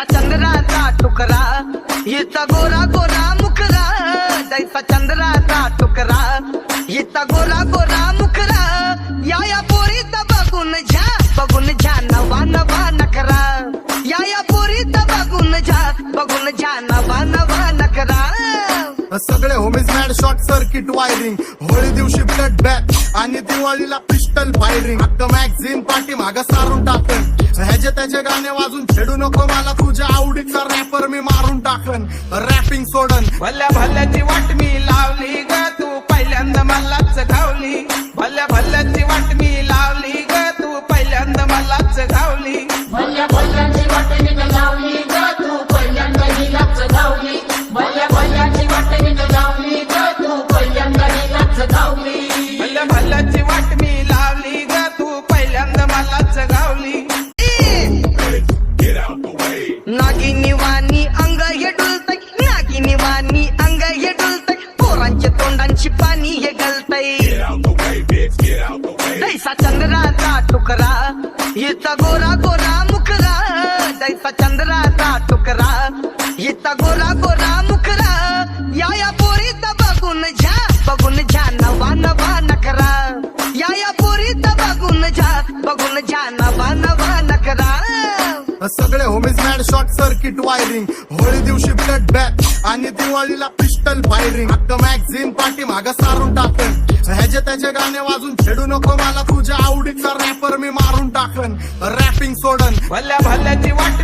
जैसा चंद्राचा टुकरा हिचा गोरा गोरा मुखरा, जैसा चंद्राचा टुकरा हिचा गोरा गोरा मुखरा, या पोरीचा बघून झा नवा नवा नखरा, या पोरीचा बघून झा नवा नवा नखरा. सगळे homies mad short circuit wiring, Holi दिवशी ब्लड बॅग आणि दिवाळीला पिस्टल फायरिंग. हक्क मॅगझिन पाठी मागं सारून टाकन, ह्याचे त्याचे गाणे वाजून छेडू नको मला, तुझ्या आवडीचा रॅपर मी मारून टाकन. रॅपिंग सोडन भल्या भल्याची वाट मी लावली ग, तू पहिल्यांदा मलाच घावली. भल्या भल्याची वाट मी लावली ग, तू पहिल्यांदा मलाच घावली. भल्या भल्याची वाट मी लावली ग, तू पहिल्यांदा हिलाच घावली. भल्या भल्याची वाट मी लावली ग, तू पहिल्यांदा हिलाच घावली. भल्या भल्याची वाट मी लावली ग, तू पहिल्यांदा मलाच घावली. नागिनी वाणी अंग हे डुलतय, नागिनी वाणी अंग हे डुलतय, पोरांच्या तोंडांची पाणी हे गलतय. जैसा चंद्राचा टुकरा हिचा गोरा गोरा मुखरा, जैसा चंद्राचा टुकरा हिचा गोरा गोरा मुखरा, या पोरीचा बघून झा नवा नवा नखरा, या पोरीचा बघून झा नवा नवा नखरा. सगळे homies mad short circuit wiring, Holi दिवशी ब्लड बॅग आणि दिवाळीला पिस्टल फायरिंग. हक्क मॅगझिन पाठी मागं सारून टाकन, ह्याचे त्याचे गाणे वाजून छेडू नको मला, तुझ्या आवडीचा रॅपर मी मारून टाकन. रॅपिंग सोडन भल्या भल्याची वाट